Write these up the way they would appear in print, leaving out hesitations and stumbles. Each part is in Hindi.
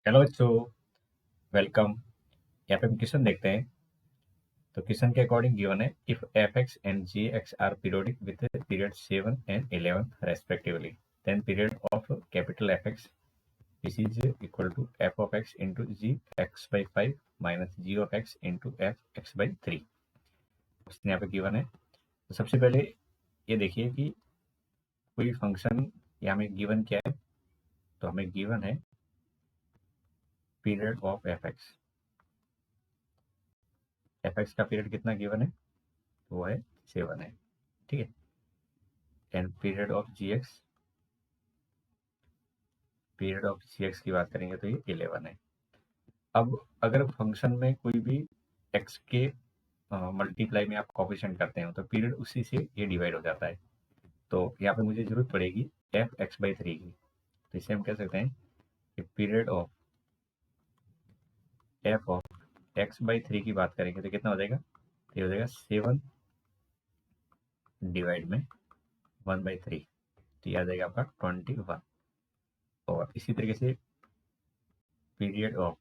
हेलो बच्चों, वेलकम। यहाँ पे हम क्वेश्चन देखते हैं। तो क्वेश्चन के अकॉर्डिंग गिवन है, if F X and G X are periodic with period 7 and 11 respectively, then period of capital F X this is equal to F of x into G X by 5 minus G of x into F X by 3। Question यहाँ पे गिवन है। तो सबसे पहले ये देखिए कि कोई फंक्शन यहाँ में गिवन क्या है। तो हमें गिवन है period of F X. F X का पीरियड कितना गिवन है? वो है 7 है, ठीक है। And period of G X, period of G X की बात करेंगे तो ये 11 है। अब अगर फंक्शन में कोई भी एक्स के मल्टीप्लाई में आप कोफिशिएंट करते हो तो पीरियड उसी से ये डिवाइड हो जाता है। तो यहाँ पे मुझे जरूरत पड़ेगी एफ एक्स बाई 3 की। तो इसे हम कह सकते हैं कि period of F of x by 3 की बात करेंगे तो कितना हो जाएगा? ये हो जाएगा 7 डिवाइड में 1/3। तो ये आ जाएगा आपका 21। और इसी तरीके से पीरियड ऑफ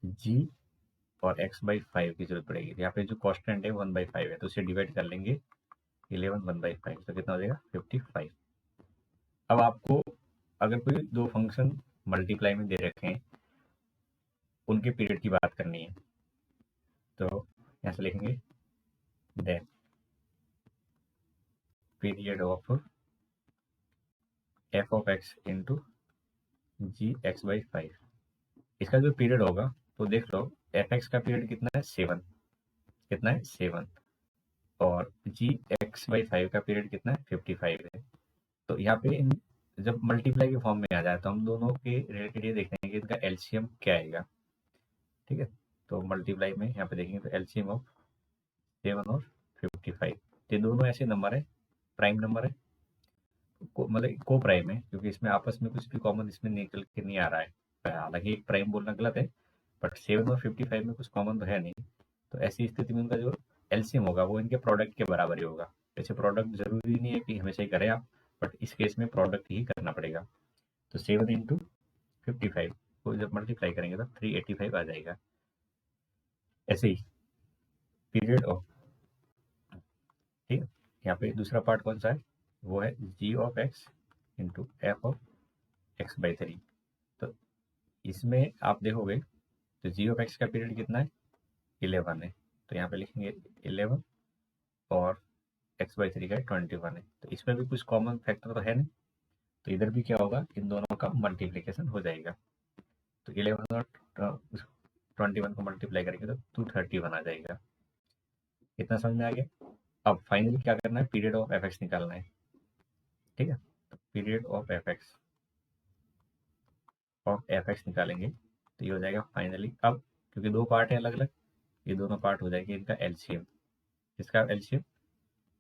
जी और एक्स बाई 5 की जरूरत पड़ेगी। यहाँ पे जो कॉन्स्टेंट है 1/5 है, तो उसे डिवाइड कर लेंगे 11 1/5, तो कितना हो जाएगा 55। अब आपको अगर कोई दो फंक्शन मल्टीप्लाई में दे रखे हैं, उनके पीरियड की बात करनी है, तो यहाँ से लिखेंगे then period of F of x into G X by 5। इसका जो पीरियड होगा तो देख लो, एफ एक्स का पीरियड कितना है 7, कितना है 7, और जी एक्स बाई 5 का पीरियड कितना है 55 है। तो यहाँ पे जब मल्टीप्लाई के फॉर्म में आ जाए तो हम दोनों के रिलेटेड ये देखते हैं कि इनका एलसीएम क्या आएगा, ठीक है। तो मल्टीप्लाई में यहाँ पे देखेंगे तो एलसीएम ऑफ 7 और 55, ये दोनों ऐसे नंबर है, प्राइम नंबर है, मतलब को प्राइम है, क्योंकि इसमें आपस में कुछ भी कॉमन इसमें निकल के नहीं आ रहा है। हालांकि एक प्राइम बोलना गलत है, बट 7 और 55 में कुछ कॉमन तो है नहीं। तो ऐसी स्थिति में उनका जो एलसीएम होगा वो इनके प्रोडक्ट के बराबर ही होगा। वैसे प्रोडक्ट जरूरी नहीं है कि हमेशा ही करें आप, बट इस केस में प्रोडक्ट ही करना पड़ेगा। तो 7 इंटू 55 को जब मल्टीप्लाई करेंगे तो 385 आ जाएगा। ऐसे ही पीरियड ऑफ, ठीक है, यहाँ पे दूसरा पार्ट कौन सा है? वो है g of x into f of x by 3। तो इसमें आप देखोगे तो जी ऑफ एक्स का पीरियड कितना है 11 है, तो यहाँ पे लिखेंगे 11, और एक्स बाई 3 का 21 है। तो इसमें भी कुछ कॉमन फैक्टर तो है नहीं, तो इधर भी क्या होगा, इन दोनों का मल्टीप्लीकेशन हो जाएगा। तो 11 और 21 को मल्टीप्लाई करेंगे तो 231 आ जाएगा। इतना समझ में आ गया। अब फाइनली क्या करना है, पीरियड ऑफ एफ एक्स निकालना है, ठीक है। तो पीरियड ऑफ एफ एक्स निकालेंगे तो ये हो जाएगा फाइनली। अब क्योंकि दो पार्ट है अलग अलग, ये दोनों पार्ट हो जाएंगे इनका एलसीएम। इसका एलसीएम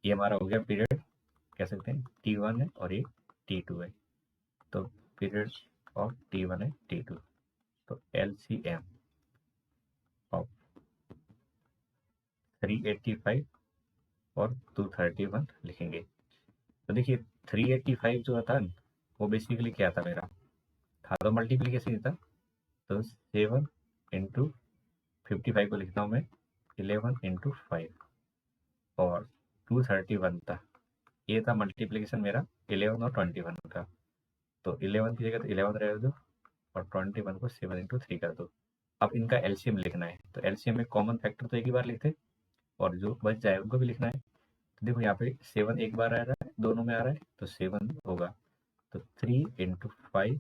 ये हमारा हो गया पीरियड, कह सकते हैं T1 है और ये T2 है। तो पीरियड ऑफ T1 है T2, तो एलसीएम ऑफ 385 और 231 लिखेंगे। तो देखिए 385 जो था वो बेसिकली क्या था, मेरा था तो मल्टीप्लीकेशन था। तो 7 इंटू 55 को लिखता हूँ मैं 11 इंटू 5, और 231 था, ये था मल्टीप्लीकेशन मेरा 11 और 21 का। तो 11 की जगह तो 11 रह दो, और 21 को 7 इंटू 3 कर दो। अब इनका एलसीएम लिखना है, तो एलसीएम में कॉमन फैक्टर तो एक ही बार लिखते, और जो बच जाए उनको भी लिखना है। तो देखो यहाँ पे 7 एक बार आ रहा है, दोनों में आ रहा है, तो 7 होगा, तो 3 इंटू 5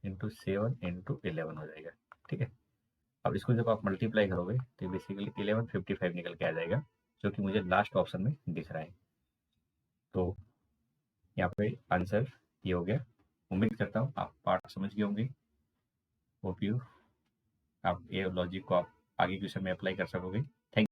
इंटू 7 इंटू 11 हो जाएगा, ठीक है। अब इसको जब आप मल्टीप्लाई करोगे तो बेसिकली 1155 निकल के आ जाएगा, जो कि मुझे लास्ट ऑप्शन में दिख रहा है। तो यहाँ पे आंसर ये हो गया। उम्मीद करता हूँ आप पार्ट समझ गए होंगे। होप यू आप ये लॉजिक को आप आगे क्वेश्चन में अप्लाई कर सकोगे।